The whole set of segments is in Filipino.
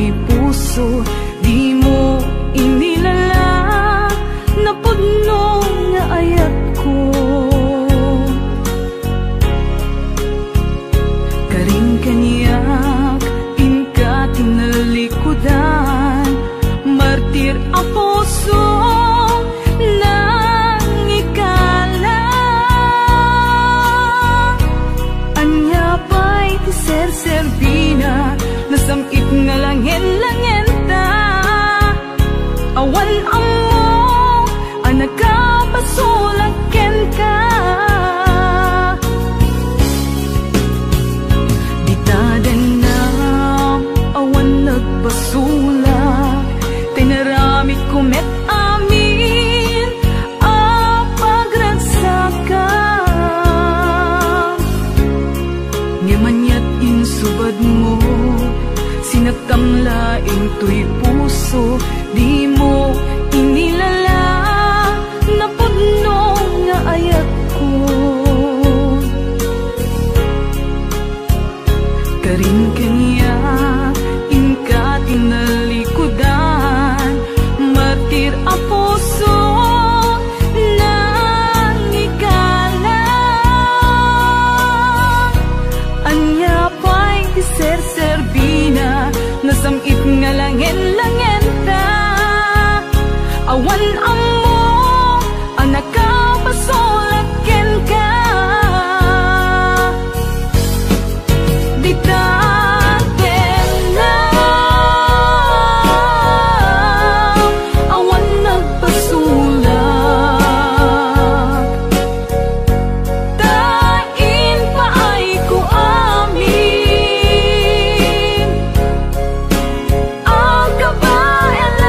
to'y puso, di mo inilala, napudno nga ayat ko. Karing kaniyak, inka tinalikudan, martir a puso nang ikala. Anya pa'y tiser-serbina, nasamit nga langin-langin ta. Awan amo, anak ka basulaken ka. Ditadan na, awan nagbasulak, tinaramit ko met amin, pagragsakan. Ngamanyat insubad mo, sinaktam laing to'y puso, di mo inilala, napudno nga ayat ko. Karin kanya, inka tinalikudan, martir a puso nang ikala. Anya pa'y tiser-serbina, nasamit nga langin-langin ta. Awan amo, anak ka basulaken ka. Ditaden na, awan nagbasulak, tain pa ay ko amin, ang kabaelan.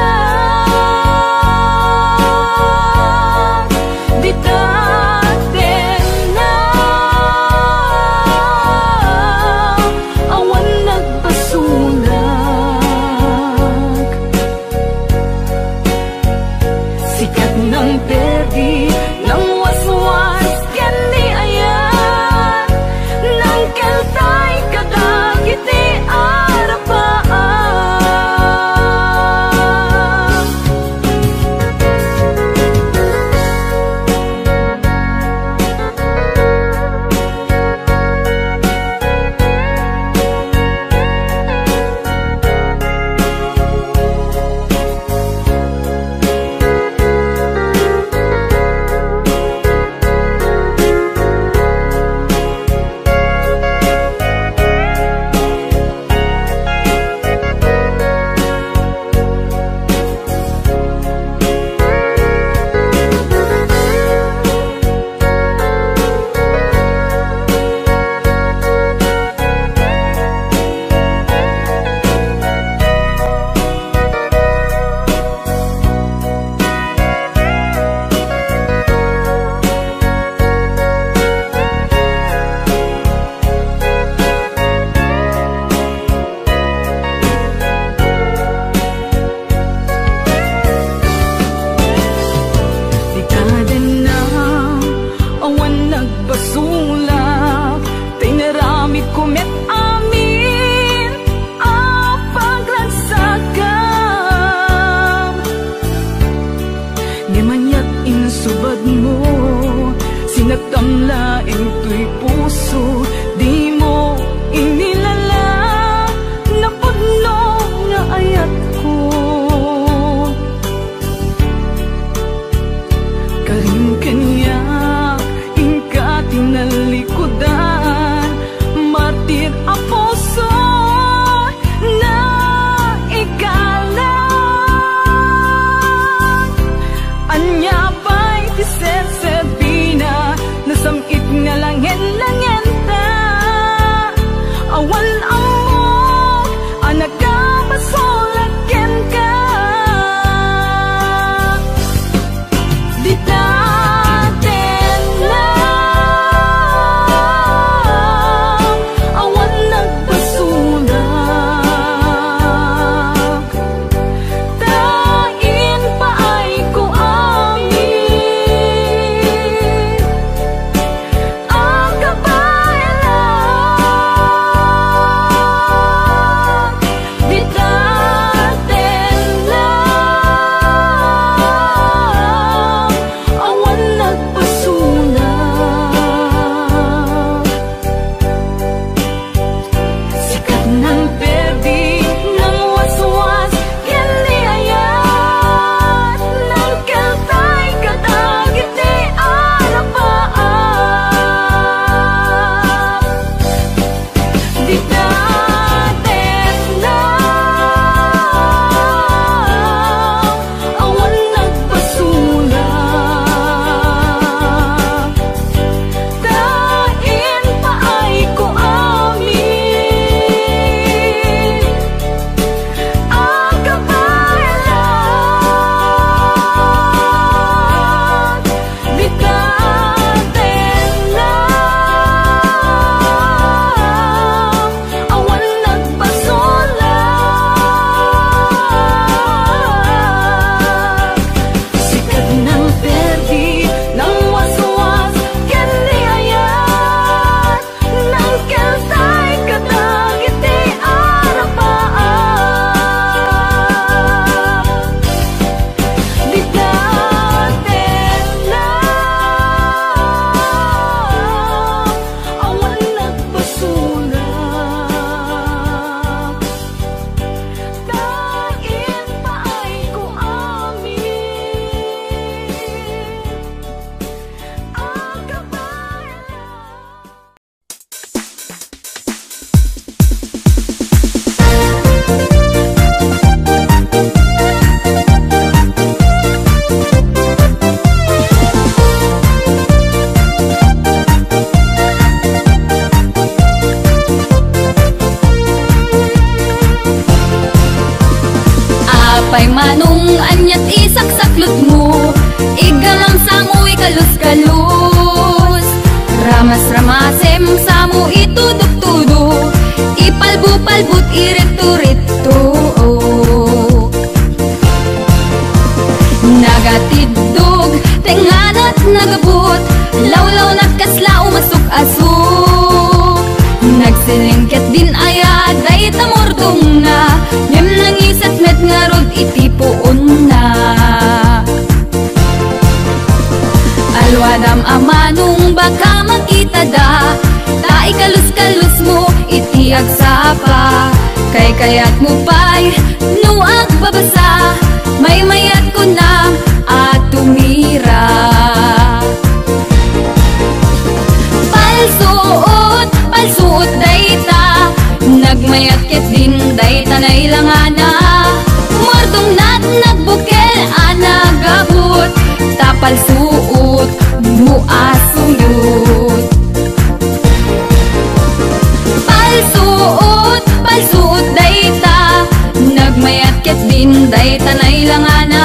Apay manong anyat isaksaklot mo, igalang samo ikalus-kalus. Ramas-ramasem samo itudok-tudok, ipalbu-palbut irito-rito. Nagatidog, tenganat nagabot, lawlaw nat kasla umasok-asok. Nagsilingket din ayad ay tamordong na, ngem nangisat met ngarod itipoon na. Alwadam amanong baka makita da, ta ikalus-kalus mo iti agsapa. Kay kayat mo pa'y nuag babasa, may mayat ko na at tumira. Palsuot, palsuot dayta, nagmayat ket din dayta na ilangana. Mordong nat nagbukel anagabot, tapalsuot muasuyot. Palsuot, palsuot dayta, nagmayat ket din dayta na ilangana.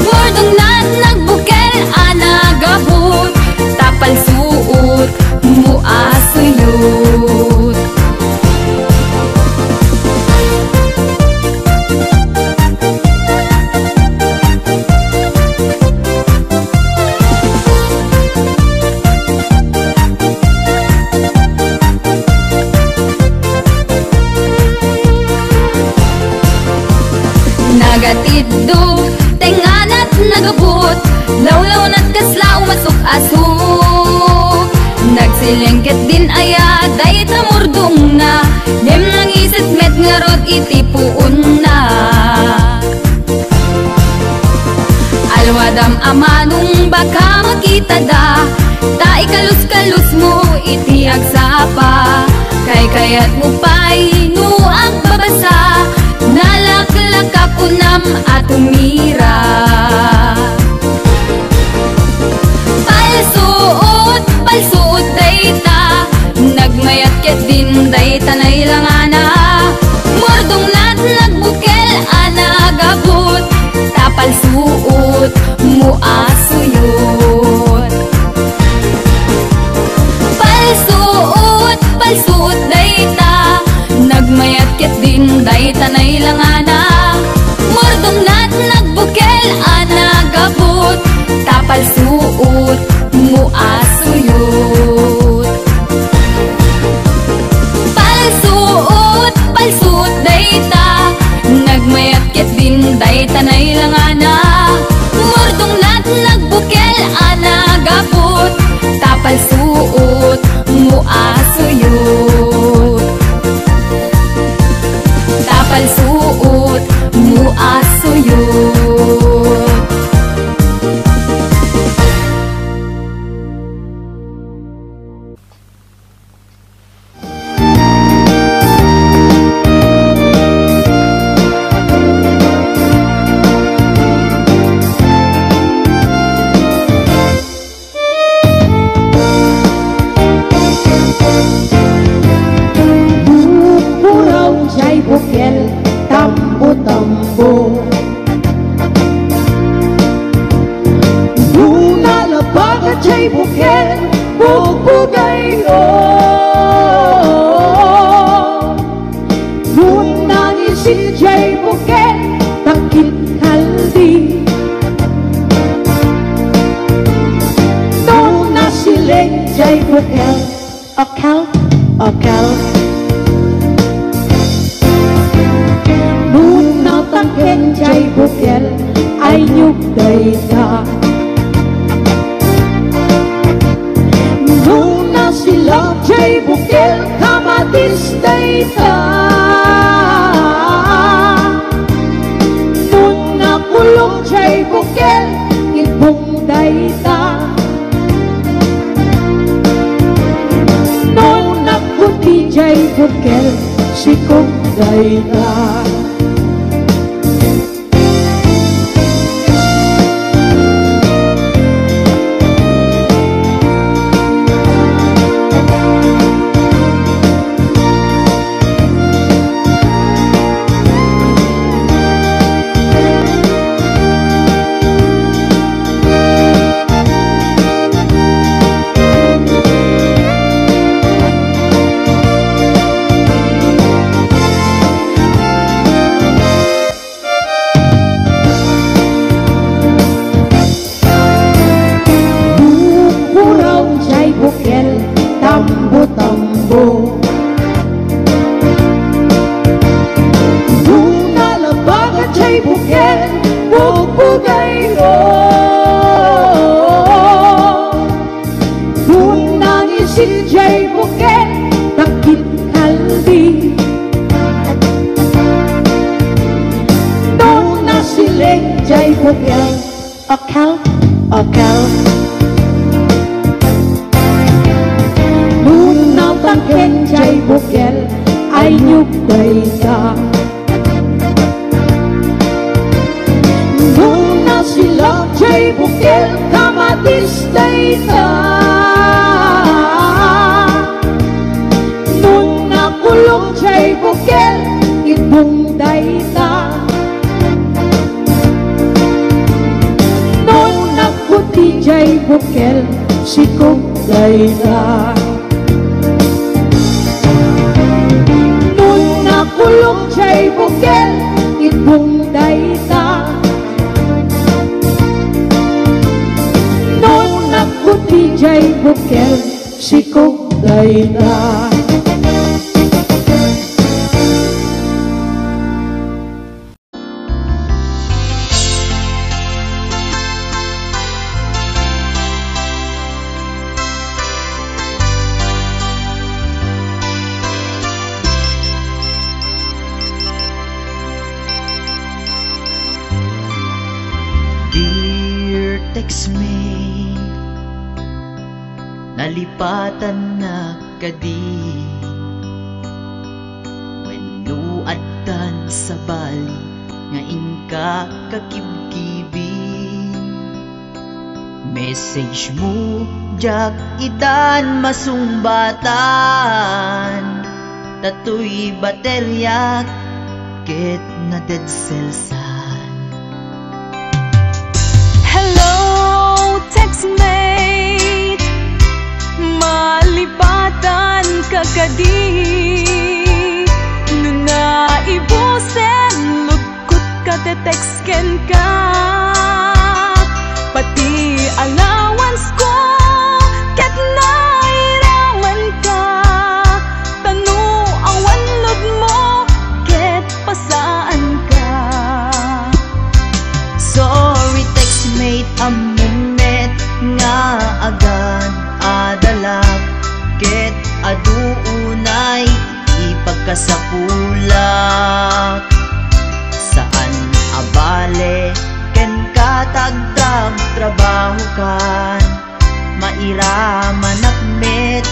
Mordong nat nagbukel anagabot, tapalsuot muasuyot. Nagatidog, tenganat nagabot, lawlaw nat kasla umasok-asok. Nagsilengket din ayad ay tamordong na, ngem nangisit met ngarod itipuon na. Alwadam amanong baka makita da, ta ikalus-kalus mo iti agsapa. Kay kayat mo pa'y nuang babasa, nalaklak unam at tumira. Palsuot, palsuot dayta, nagmayat ket din dayta na ilangana. Mordong nat nagbukel anagabot, tapalsuot muasuyot. Palsuot, palsuot dayta, nagmayat ket din dayta na ilangana. Mordong nat nagbukel anagabot, tapalsuot muasuyot. Palsuot, palsuot dayta, nagmayat ket din dayta na ilangana. Mordong nat nagbukel anagabot, tapalsuot muasuyot. Tapalsuot muasuyot. kayo. Nunangin si Jay Buket, takit kalbi. Nung nasiling Jay Buket, akal. Nung natangkin Jay Buket, ay nyugay ka. Nung nasilak Jay Buket, kamatis day ka. Nung nakulong Jay Buket, ibong day ka. Nung nagputi Jay Buket, sikog day ka. Kulong Jay Buket, ibong dayta. Nung nagputi Jay Buket, sikog dayta. Textmate, nalipatan na kadi. Wenno adtan sa bali nga inka kakibkibi. Message mo jak itan masumbatan. Tatoy baterya ket na dead cells. Textmate, malipatan ka kadi. Nung naibusen, lugkot ka te-textken ka. Pati allowance ko, ket nairaman ka. Tanu awan lod mo, ket pasaan ka. Sorry textmate, nga agad adalak ket aduunay ipagkasapulak. Saan abale ken katagdag trabaho kan mairaman akmet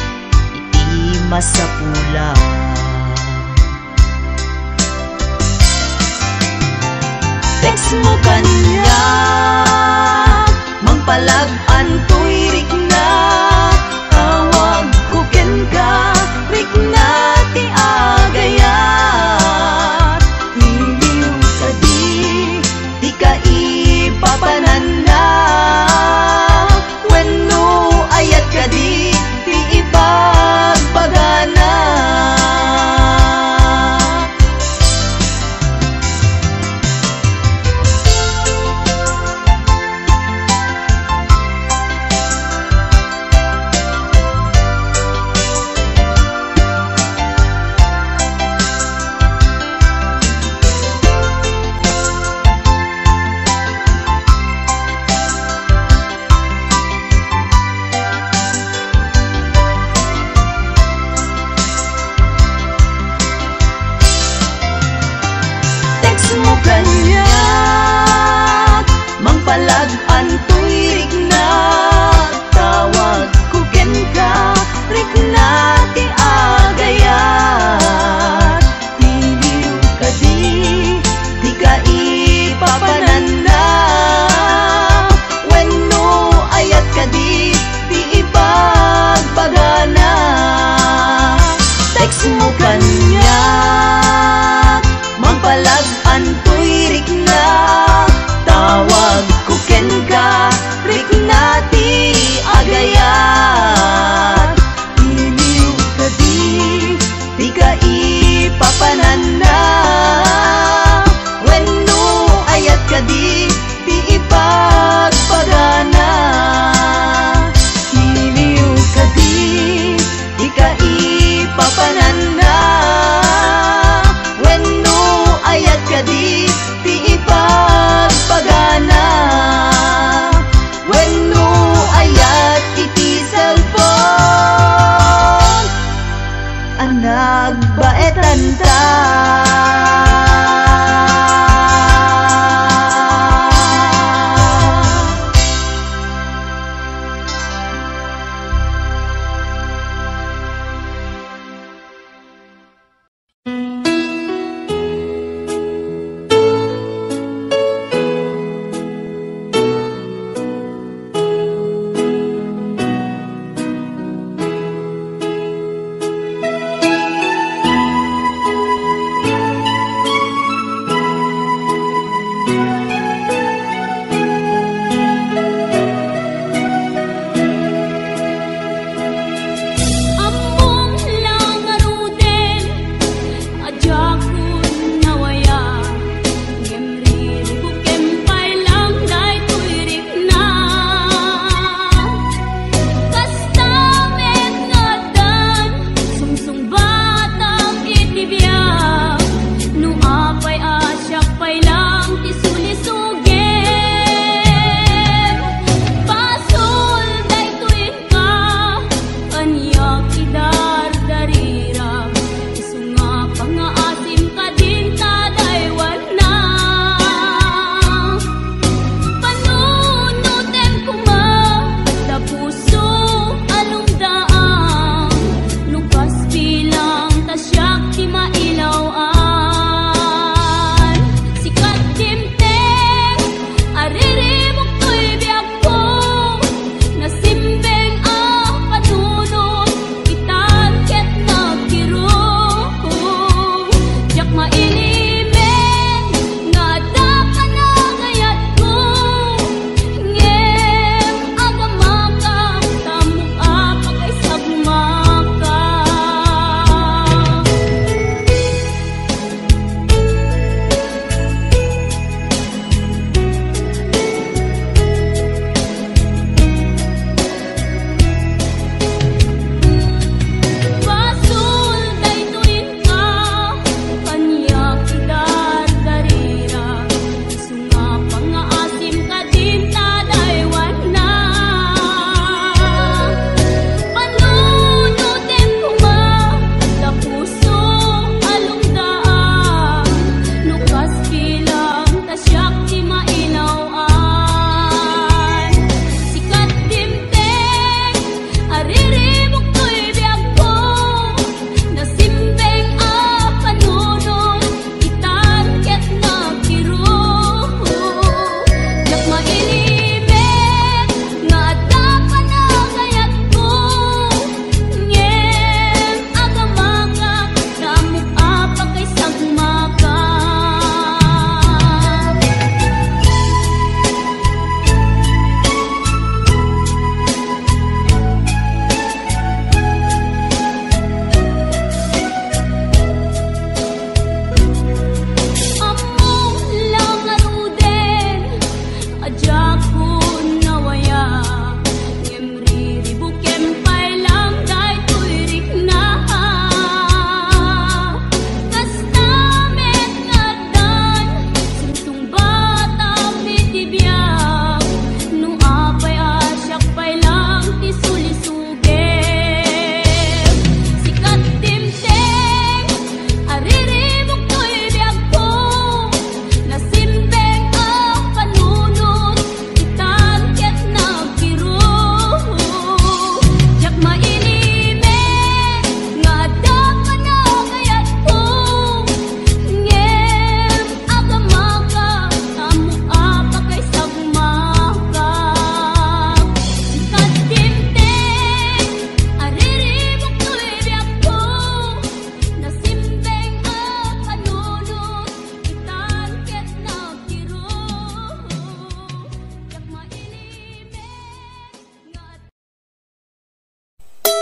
iti masapulak. Text mo kanya mangpalag-an to'y rikna. Tawag ko ken ka, rikna ti agayat. Iliw ka di ka ipapanan na. Wenno ayat ka di ipagpagana. Mo kanya mangpalag-an to'y rikna. Tawag ko ken ka, rikna ti agayat. Iliw ka di ka ipapanan na. Wenno ayat ka di ipagpagana. Text mo kanya mangpalag-an to'y rikna.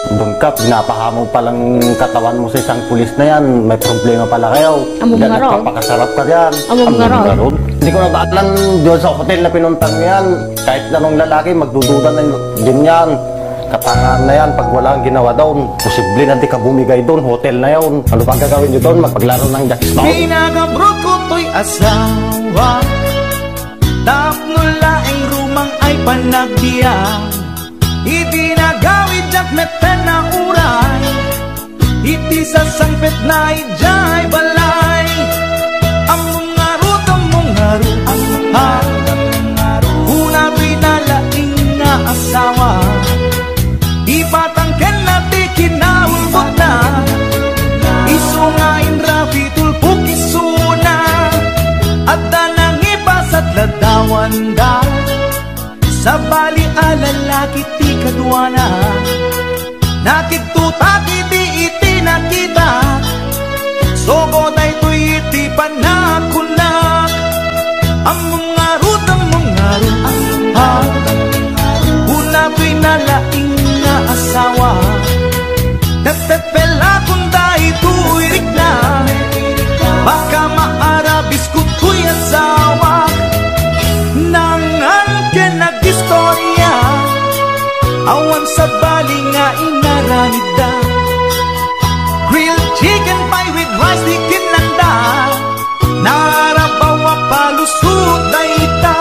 Doon ka, pinapahamog palang katawan mo sa isang pulis na yan. May problema pala kayo. Among nga raw. Nagpapakasarap ka yan. Among nga raw. Hindi ko nabaalan doon sa hotel na pinuntang yan. Kahit anong lalaki, magdududa na din yan. Katangaan na yan, pag wala ang ginawa doon, posible na di ka bumigay doon, hotel na yun. Ano pa gagawin nyo doon? Magpaglaro ng jackstone? Pinagabrod ko to'y asawa, tapno laing rumang ay panagdiyan. Itinagawid at meten na uray, iti sa sangpet na ijay balay. Among arut, una pinalaing nga asawa, ipatangken na di kinaulbot na, isungain rapi tulpuk isuna, at danang ipasat ladawan da, sa bali alalaki ti kadwana, nakitutak iti iti nakita, sogo tay tuy iti panakunak, among arut, una pinalaing nga asawa, nagpepela kung dahil tuwirik na, baka maarabis kung tuy asawa, nangan ka nag-istorya, awan sa bali nga inaranida, grilled chicken pie with rice di kinanda, narabawa palusot na ita.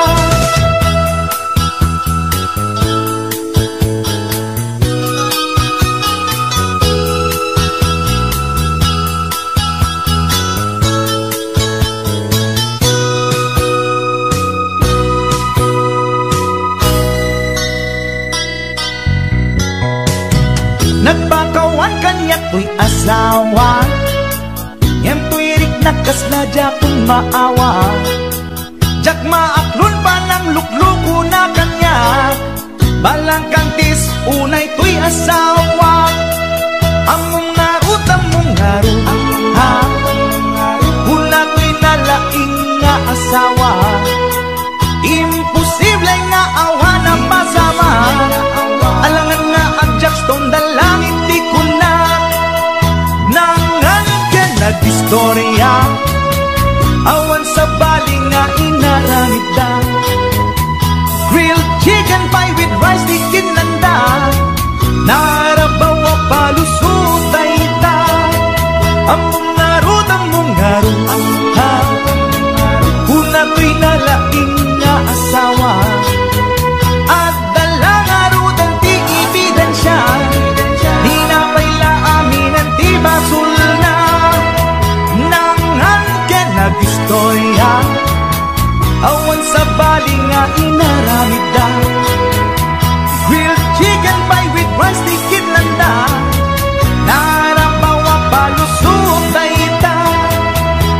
Nagpakawan kanyak to'y asawa, ngem to'y rik nakasladya kung maawa, jak maaklon pa ng lukluko na kanya, balang kantis unay to'y asawa, among narut, hula to'y nalaing nga asawa, imposible nga awa na pasama, alangan nga ang jackstone dalangin di ko na, nangan ka nag-istorya, awan sa bali nga inaramid na, grilled chicken pie with rice di kinanda, narabawa palusot na ita, among narut, una to'y nalaing nga asawa, at dalang arut ang di ebidensya, di na paila amin ang di basul na, nangan ka nag-istorya, awan sa bali nga inaramid na, grilled chicken pie with rice di kinanda, narabawa palusot na ita,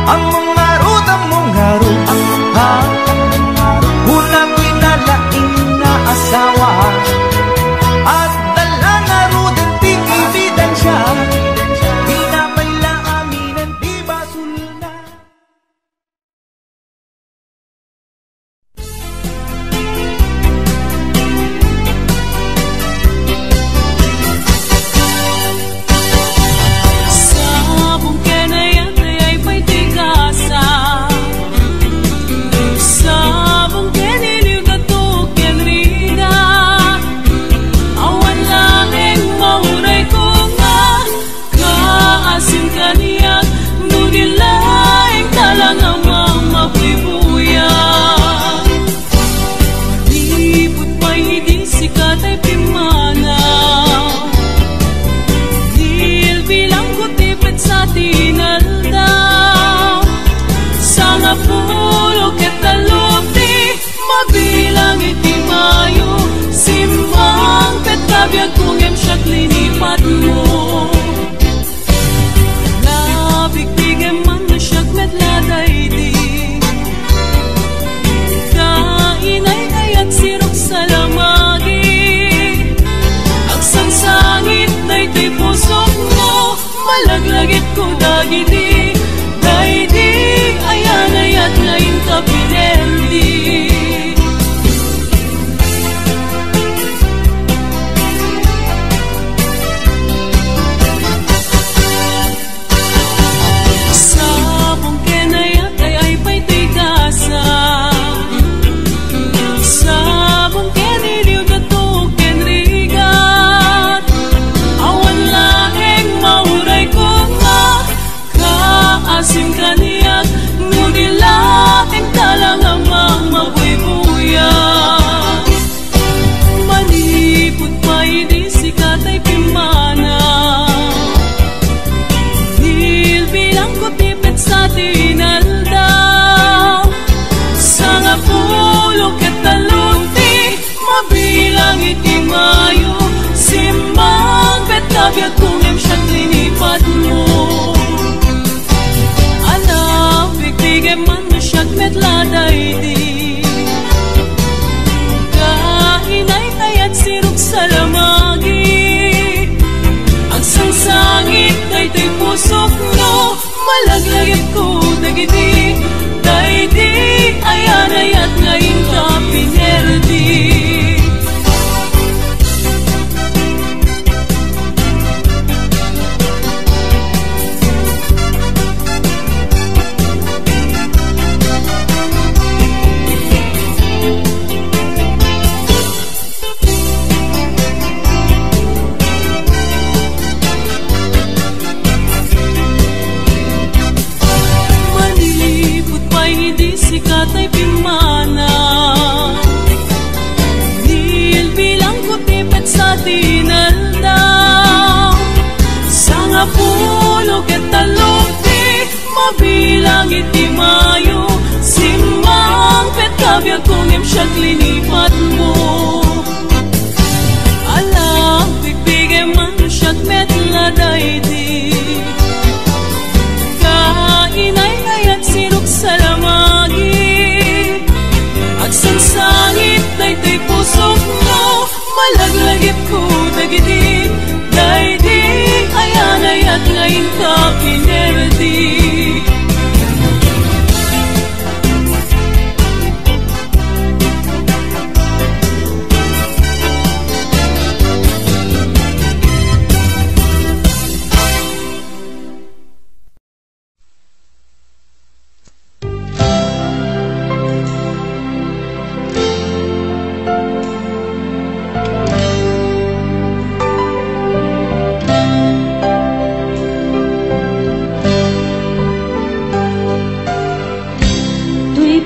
among arut, una ko'y nalaing na asawa, at dalang arut ang di ebidensya, di na paila amin ang di basul na. Sabong kenayat ay pa'y tigasa, sabong keniliw kato kenrida, awan langeng mauray ko nga, kaasin kaniyak, nudilaing talang amang mapibuya. Lipot pa'y hindi sikat ay pimana, dil bilang kutipit sa tinalda, sa nga pulo ketalupti, mabilang iti mayo, simbang petabiyag kung siya klinipat mo. Labig bigem man na siyag medladay di, kainay kayat sirok sa lamagi, agsangsangit na ito'y pusok mo, malaglagit ko dagiti, daydi ayan ayat ngayon kapineldi. daydi kainay kayat sirok sa lamagi agsangsangit daytoy pusok no malaglagit ko dagiti daydi ayanayat ngayon ka pinerdi. Katay pimana Dil bilang kutipet sa tinalda Sa nga pulo ketalopi Mabilang iti mayo Simbang petabya kung imsyag linipat mo Alam, pigbigay man syag metla daydi Kainay kayat sirok sa lamagi Agsangsangit daytoy pusok mo Malaglagip ko dagiti daydi ayanayat ngayon ka pinerdi.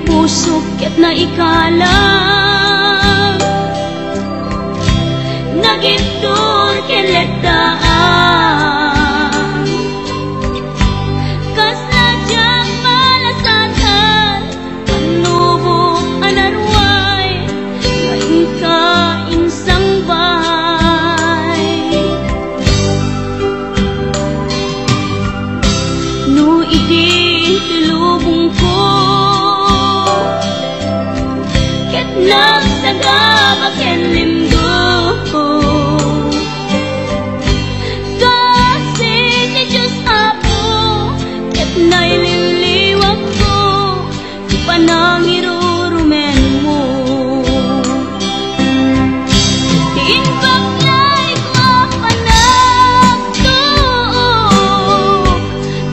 Pusukit na ikalang nagitur kiletaan kasadyang malasatan panubok anarway ngayon ka insang bay no idi tilubong ko nagsagabak yan limgo kasi ni Diyos Apo ket naililiwag ko panangirurumen mo inbaklay ko panagtuok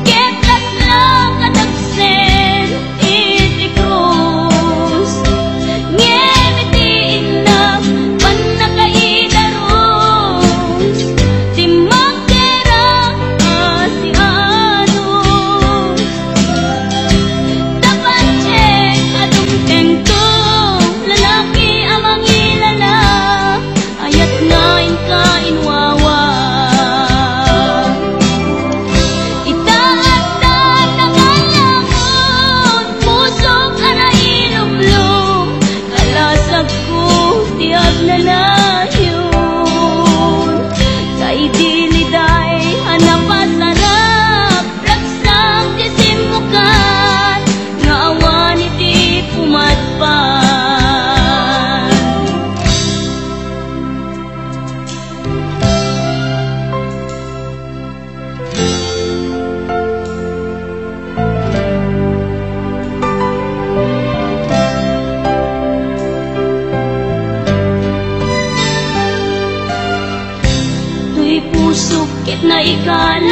ket laslang kadagsen iti krus pusukit na ikalang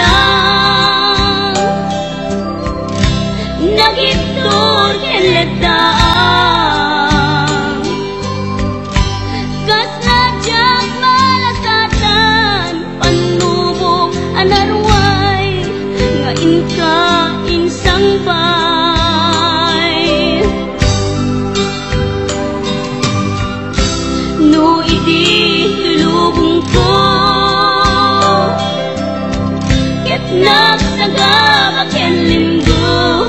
nagitur kiletaan kasadyang malasatan panubok anarway ngayon ka insang bay no idi tulubong ko nagsagabak yan linggo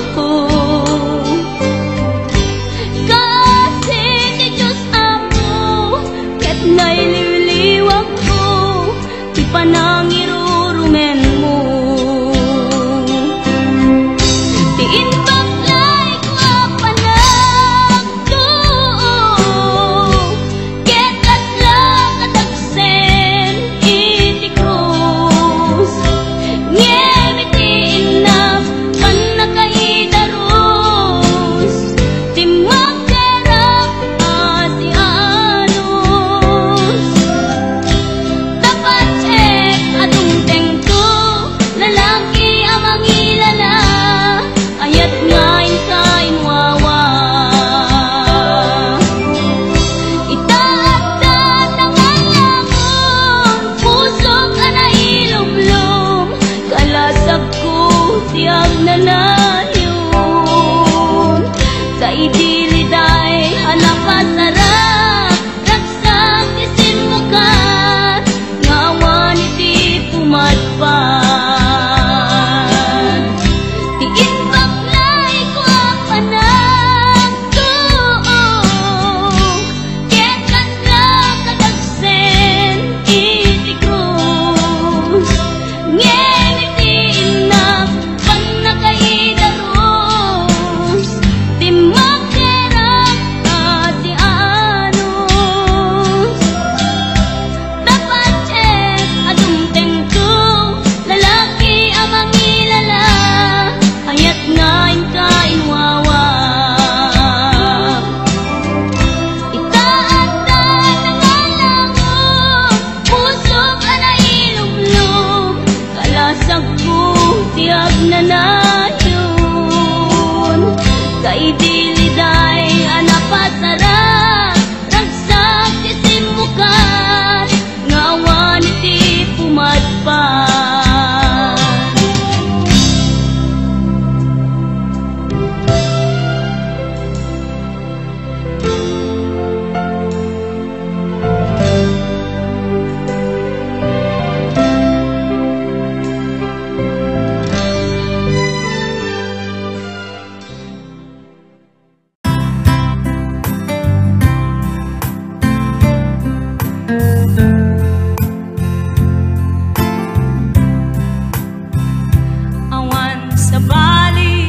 Awan sa bali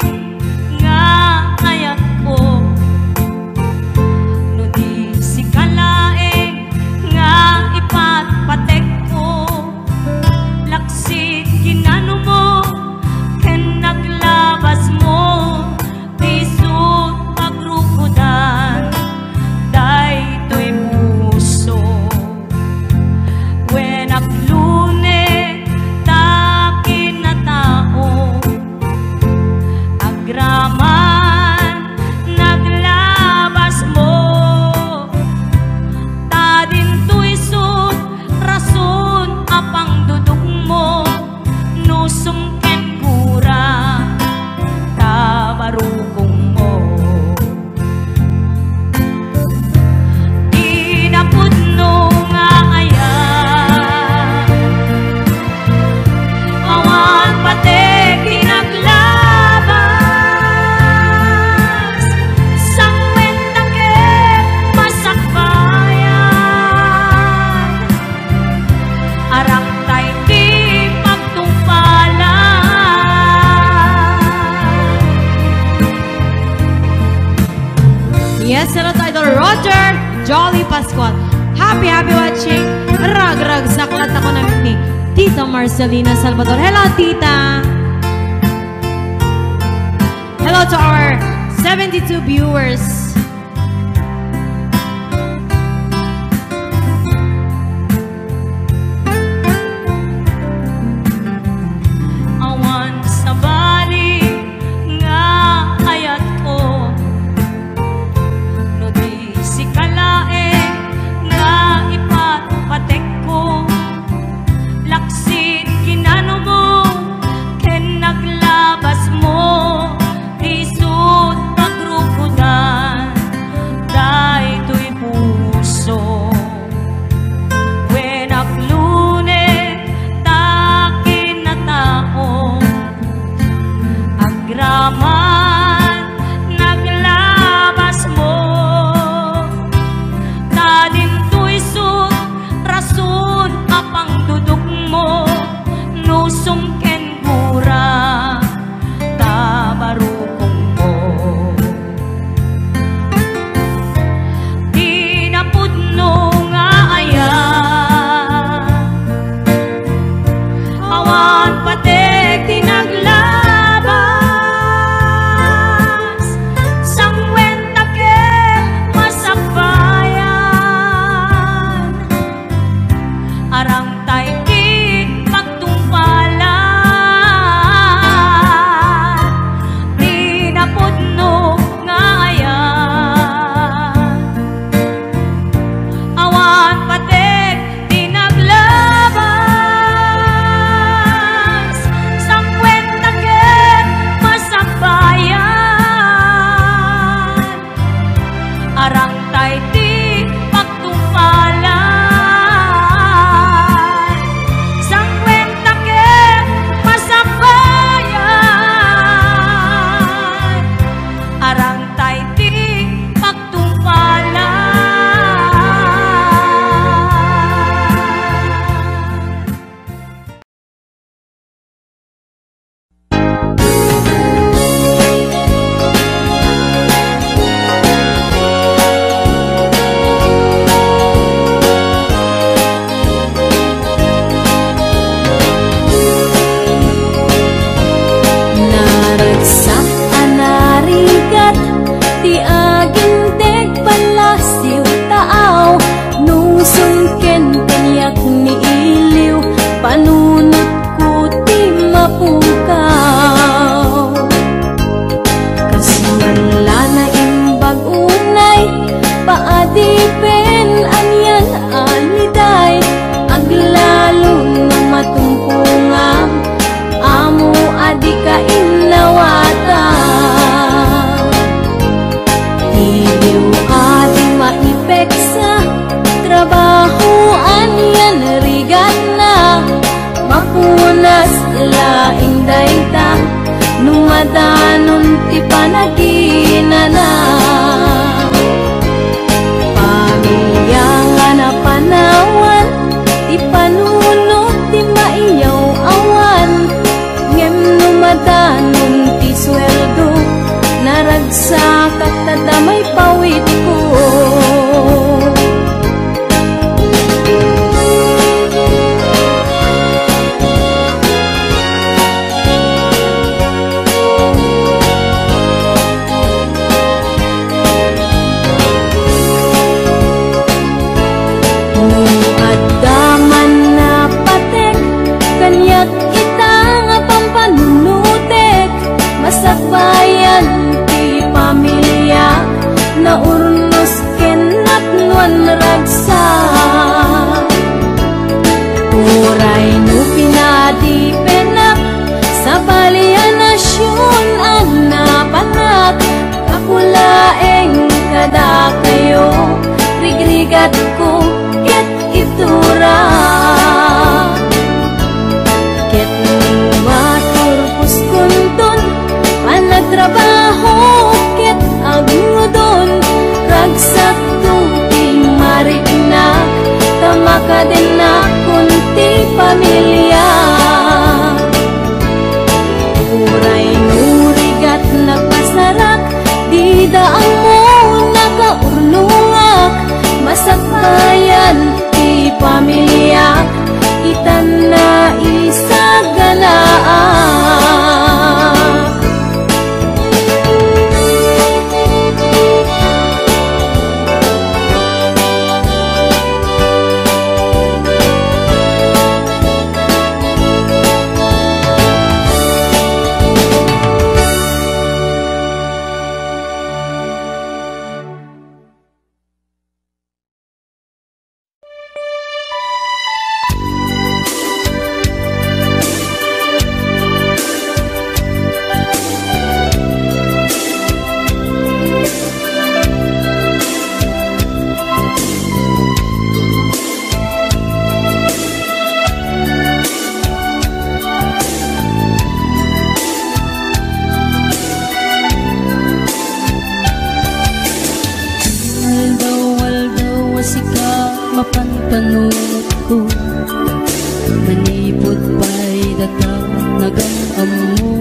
nga ayat ko, no di si kalaeng nga ipatpatek ko. Laksit kinano mo ken naglabas mo, tisod pagrukodan daytoy puso. When aglune ta kinatao, agraman naglabas mo, ta dintoy sud rason apang dudok mo, nusong ken kura ta barukong mo. Tinapudno nga ayan, awan patek tinaglabas, sangwen takip masakbayan, arang tay di pagtumpalan. Yes, hello to Idol Roger Jolly Pascual. Happy watching. Rag saklat ako namin ni Tita Marcelina Salvador. Hello, Tita. Hello to our 72 viewers. Awan sa bali nga ayat ko, no di si kalaeng nga ipatpatek ko. Laksit kinano mo ken naglabas mo, tisod pagrukodan daytoy puso. When aglune ta kinatao, agraman naglabas mo, ta dintoy sud rason apang dudok mo, nusong ken kura ta barukong mo. Tinapudno nga ayan, awan patek tinaglabas, sangwen takip masakbayan, arang tay di pagtumpalan. Tinapudno nga ayan, awan patek tinaglabas, sangwen takip masakbayan, arang tay di pagtumpalan. Sangwen takip masakbayan, arang tay di pagtumpalan. Naragsak anarigat, ti aging tegbalasiw taaw, nusong ken kanyak ni iliw, panunot ko ti mapukaw. Kasunla na imbag unay, paadipen anyan aliday, aglalong na matumpungang, amo adi ka inawata. Iliw adi maipeksa, trabaho anyan rigat na, mapunas laing dayta, numadanon ti panaginana. Pamilya nga na panawa, bayan, ipamilya, itan na isagalaan. Mapanpanunod ko, manipod pa'y datang nagamam mo.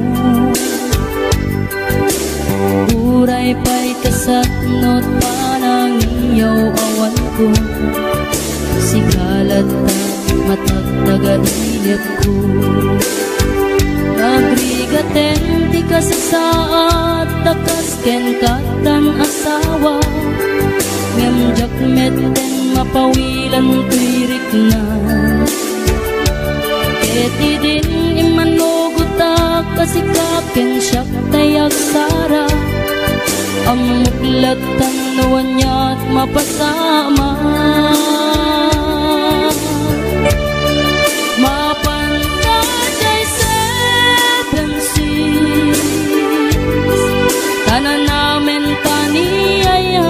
Uray pa'y kasatnot panang iyaw awan ko, sigalat na matagtaga-inip ko. Nagrigaten di ka sa saat, takas ken katan asawa, ngemjak meten mapawilan tuirik na. Eti din imanugutak kasikaken siyak tayak sara, amuklatan nawan niya't mapasama. Mapantajay seven seas, tanan namin taniyaya.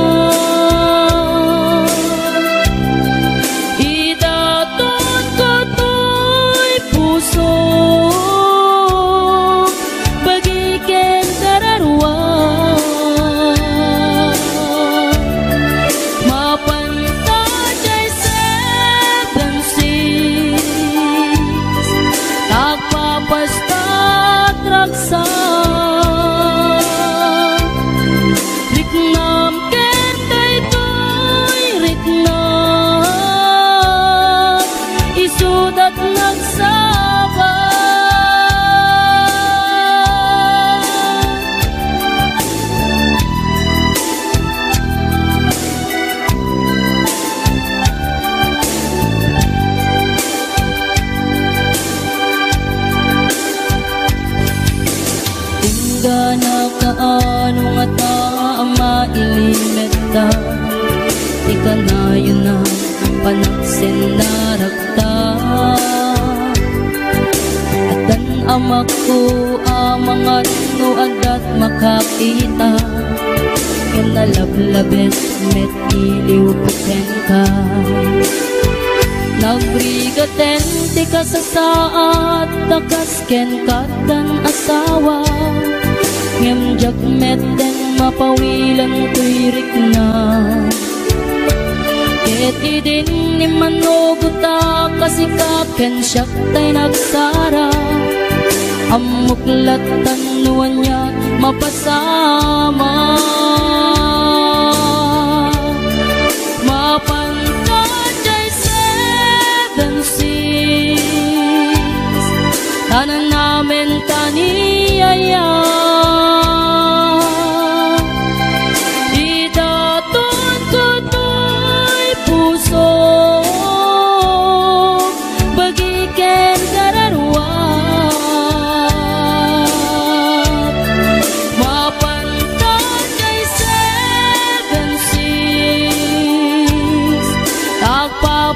Kaano nga ta mailimeta, di ka na yun na panaksin na rakta. At dan amak ko amangat no adat makakita, yan nalablabes met iliw puken ka. Nagrigaten di ka sa saat, takas ken katan asawa, ngemjak meten mapawilan tuirik na. Eti din imanugutak kasikaken siyak tay nagsara, amuklatan nuwan niya mapasama. Mapantajay seven seas, tanan namin taniyaya.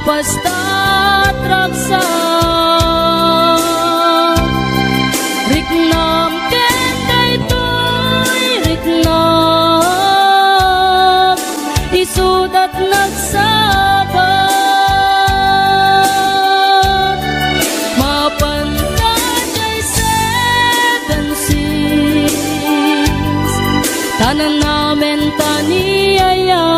Basta traksa riknam kenday toy riknam isudat nagsabat. Mapantajay seven seas, tanan namin taniyaya.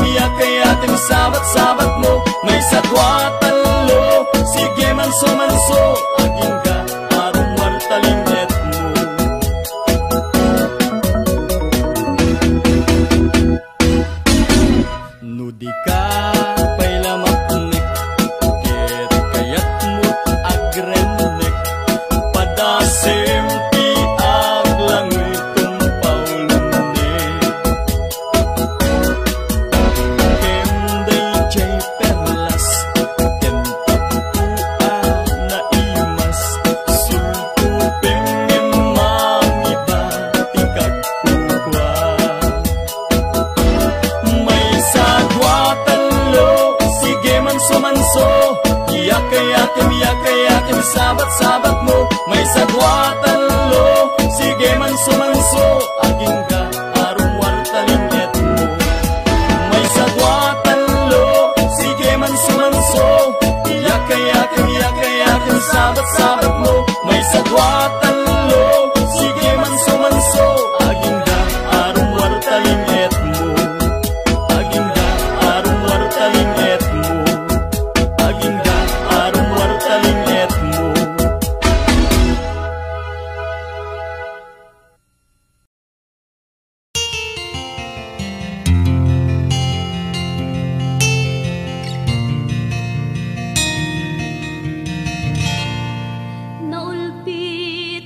iyak-iyakin sabat-sabat mo. May satwa talo, sige manso-manso, aging ka arong wartalinget mo. Nudi ka pa'y lamaknik, ket kayat mo't agrenek, padasim ti aglangit tumpaw lunik. Kenday jay perlas, ken tapua na imas, sultupeng mangiba tingkag ukwa. May sagwa talo, sige manso-manso, iyak-iyakin sabat-sabat mo. May sagwa talo, sige manso-manso, aging ka arong wartalinget mo. May sagwa talo, sige manso-manso, iyak-iyakin sabat-sabat mo. May sagwa talo, sige manso-manso, aging ka arong wartalinget mo. Aging ka arong wartalinget mo. Aging ka arong wartalinget mo. Naulpit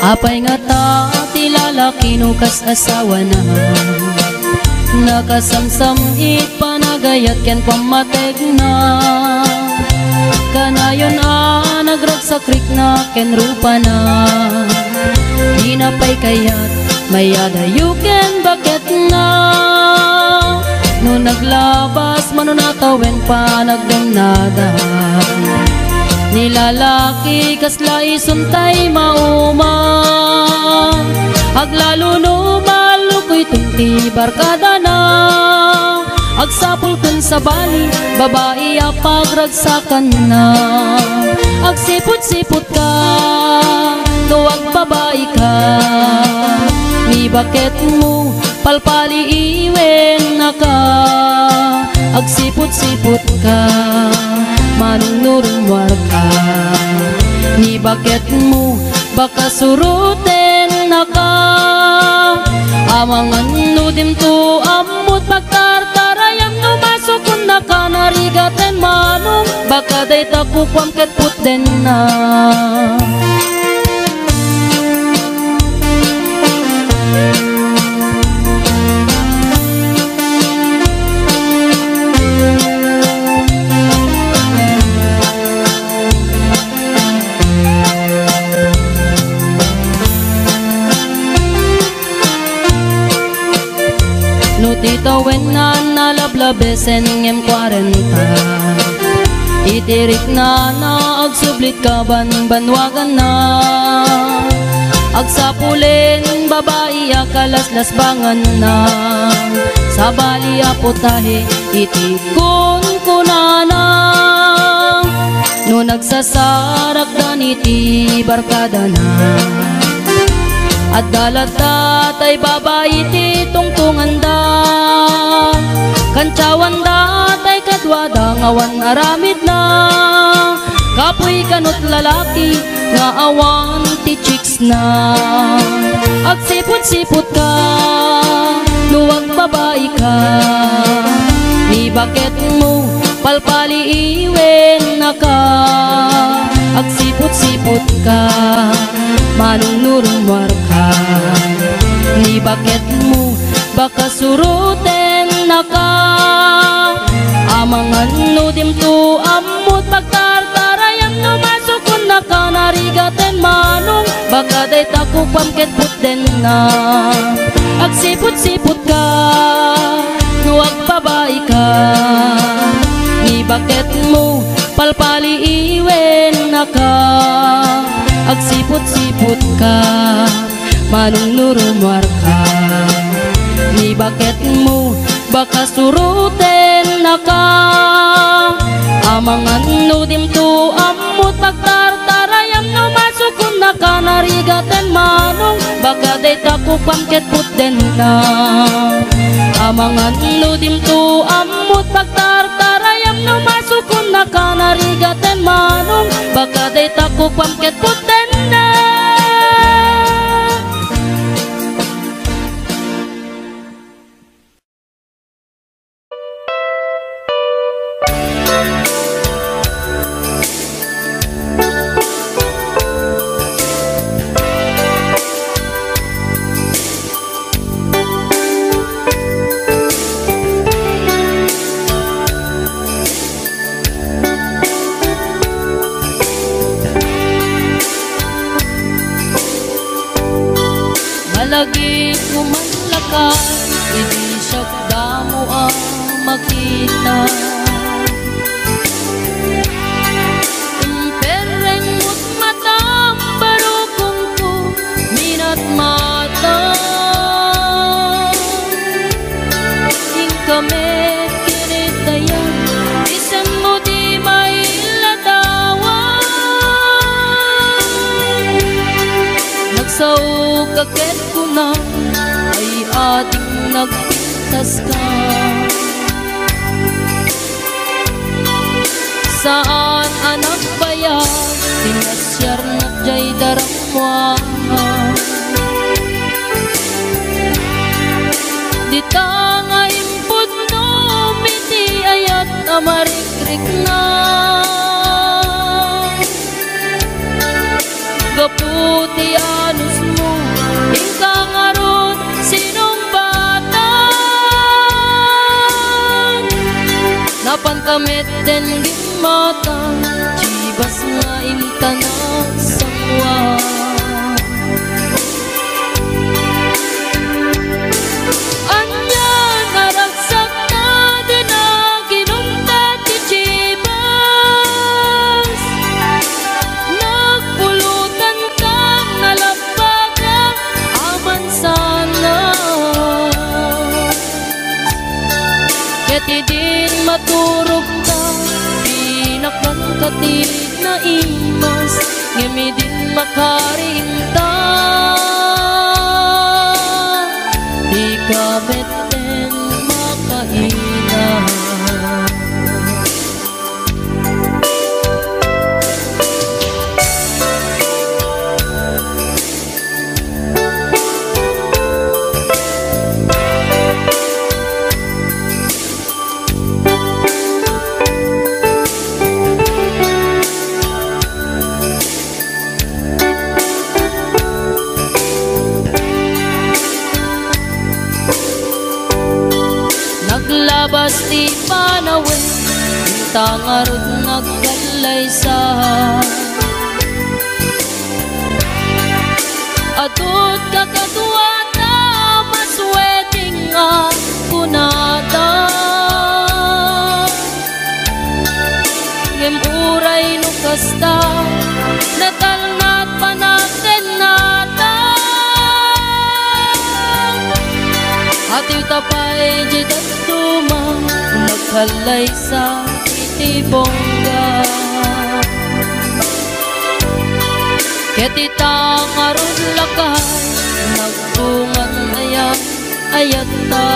Apay nga ta ti lalaki no kas asawa na, nakasamsam it panagayat ken pamateg na. Kanayon nagragsakrik na ken rupa na, di na pay kayat mayada yuken bakit na. No naglabas manunatawen pa nagdamnada, nilalaki kasla isuntay mauma. Aglalo no malukoy tungti barkada na, agsapul kun sa bali babae apagragsakan na. Agsipot-sipot ka tuwag babae ka, ni bakit mo palpali iwen na ka. Agsipot-sipot ka manunurumwar ka, ni bakit mo baka suruten na ka. Amangan nudim to amut pagtartarayam no masukun na ka narigaten manong, baka day takukwam ket puten na. Tito wen na nalablabesen ngem 40, itirik na agsublit ka banwagan na. Agsapulin babae akalaslas bangan na, sa bali aputahe itikon kunana. No nagsasarak daniti barkada na, at dalata tay babae ti tungtungan da. Kancawan da tay kadwada ngawan aramid na, kapoy kanot lalaki nga awan ti chicks na. Agsipot-sipot ka luwag babae ka, ni bakit mo palpali iwen na ka. Agsipot-sipot ka manunurumwar ka, ni bakit mo baka suruten na ka. Amangan nudim to amut pagtartarayam no masukun na ka narigaten manong, baka day takupam ket puten na. Agsipot-sipot ka nuwag babae ka, ni bakit mo palpali iwen na ka. Agsipot-sipot ka manunurumwar ka, ni bakit mo baka suruten na ka. Amangan nudim to amut pagtartarayam no masukun na ka narigaten manong, baka day takupam ket puten na. Amangan nudim to amut pagtartarayam no masukun na ka narigaten manong, baka day takupam ket puten na. Malagi kumanlakad, hindi siya damo ang makita. Pereng mo't matang barukong ko minat mata. Ing kami kinitayan, isan mo di mailadawan. Nagsaog kaket na ay ating nagpintas ka. Saan anak bayag sinasyar na jay daramwa. Di nga impod no miti ayat amarikrik na. Gaputi anus tanang sangwa. Anya naragsak na din ang ginunta ti Chivas. Nagpulutan kang nalabaga aman sana. Keti din maturog ka pinakangkatig na imas, ngemi din makarinta. Di ka beten makaina. Naglabas ti panawin, tangarod nagkalaysa. Adot kakadwa na masweting nga kunada. Ngem uray no kasta, natalnat panaten nata. Atiw tapay jidat tumang nagkalay sa itibongga. Ketitang aron lakay nagbungan ayat ayata.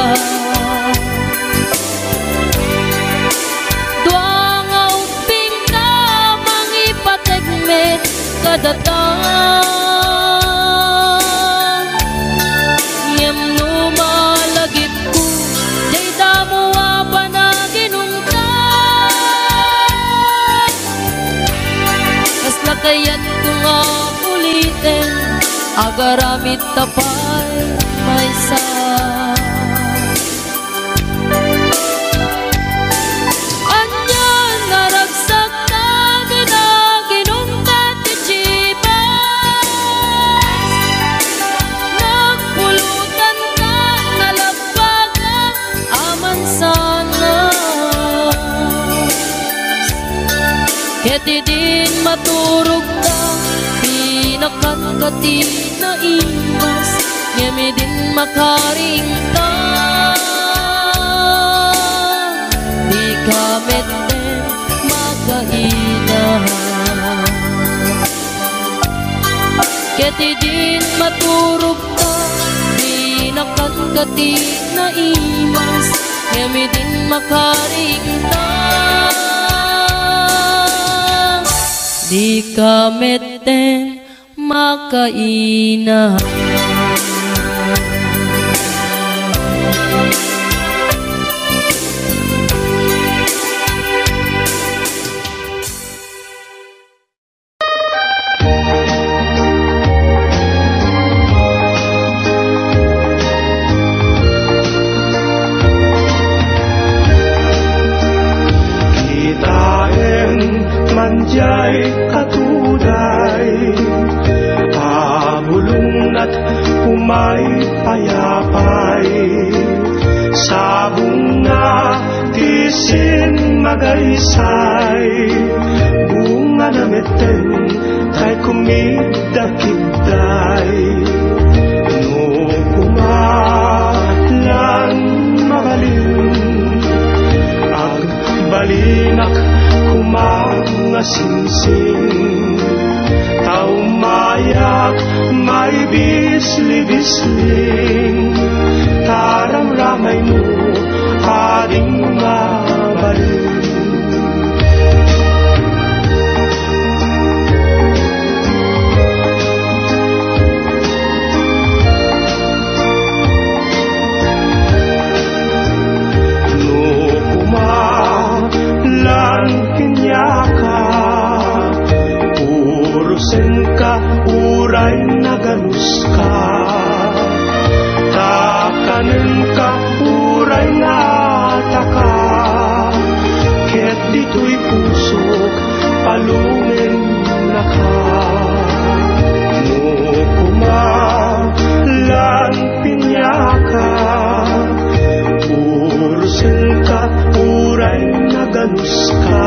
Duang uping ka mangipategmet kadatang. Ngem numalagit ko jay damuwa pa na ginunta. Kas lakayat ko nga ulitin, agaramit tapay maysa. Anya naragsak na din ang ginunta ti Chivas. Nagpulutan ka nalabaga aman sana. Keti din maturog ka pinakangkati na imas, ngemi din makaringta. Di ka meten makaina. Keti din maturog ka pinakangkati na imas, ngemi din makaringta. Di ka meten makaina. Manjay katuday, abulong at umay payapay. Sa bunga tisin magaysay, bunga na meten tay kumidakitday. No kumalan mabalin, agbalinak mga singsing. Taumayak may bisli-bisling, taramramay mo ading mabalin. Uray nagalus ka, takanin ka, uray nataka. Ket dito'y pusok, palungin na ka no kumalan pinyaka urusin ka uray na ganus ka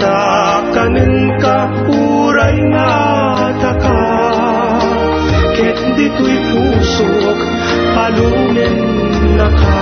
takanin ka uray na taka ket dito'y pusok palunin na ka.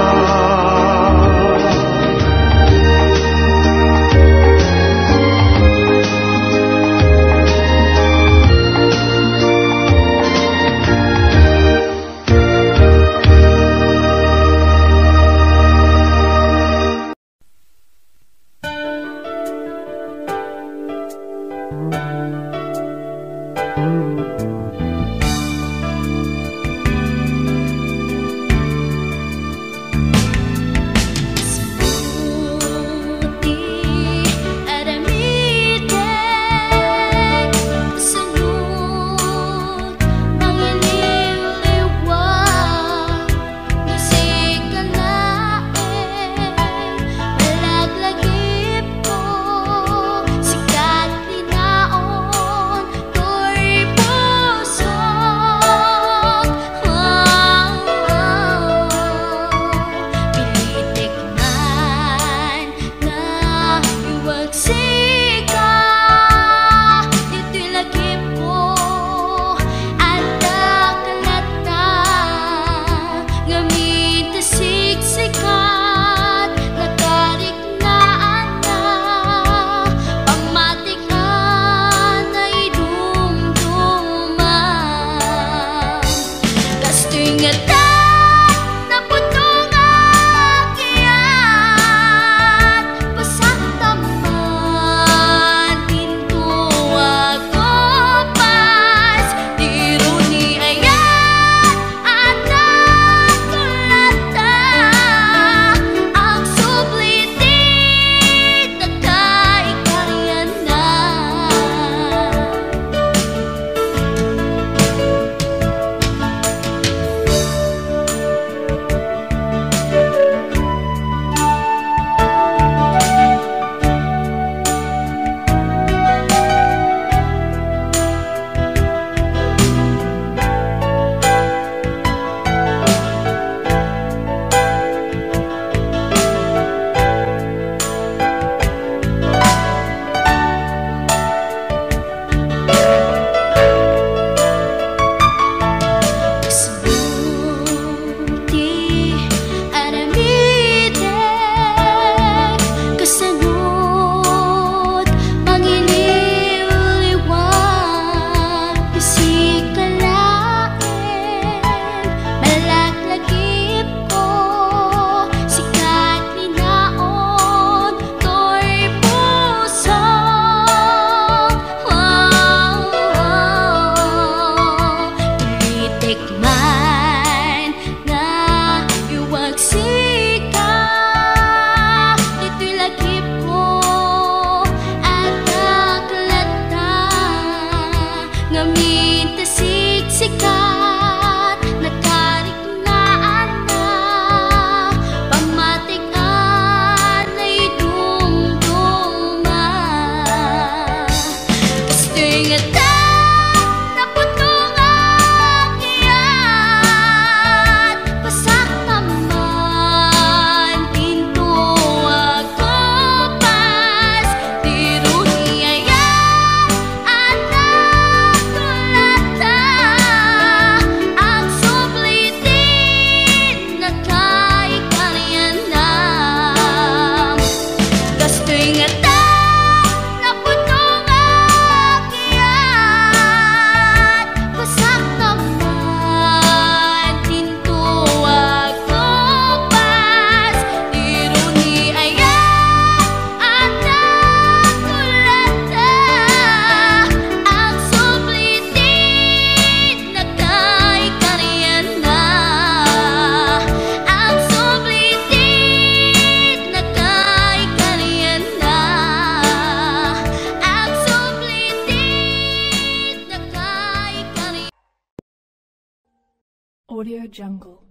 Audio Jungle.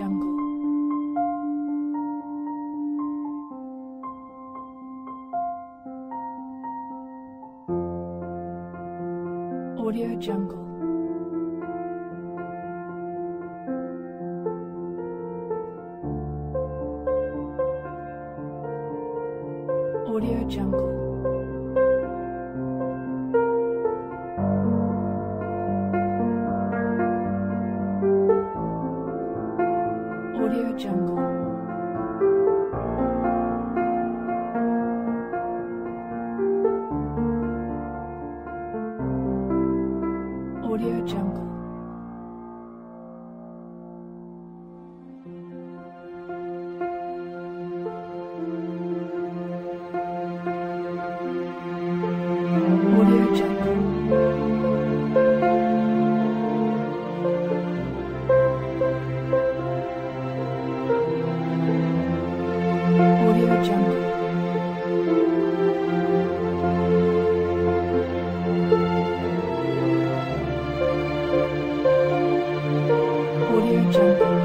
Jungle. Audio Jungle. Audio Jungle. Audio Jungle. Audio Jungle. Audio Jungle. Audio Jungle. Audio Jungle. Audio Jungle.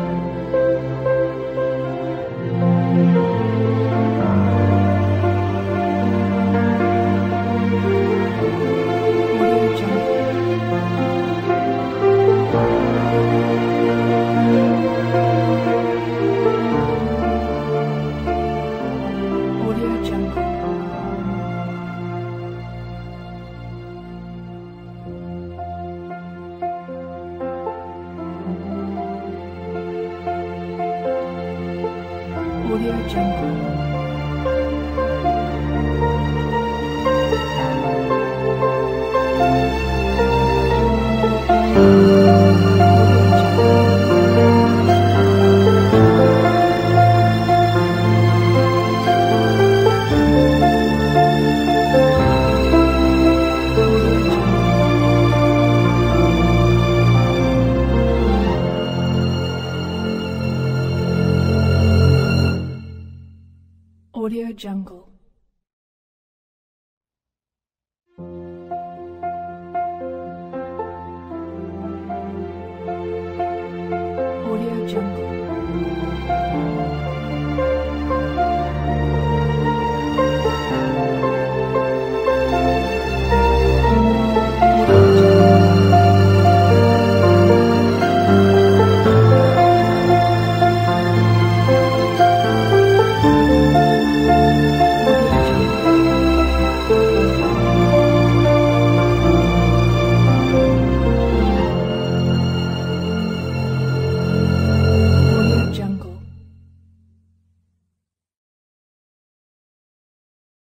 Audio Jungle. Audio Jungle. Audio Jungle. Audio Jungle.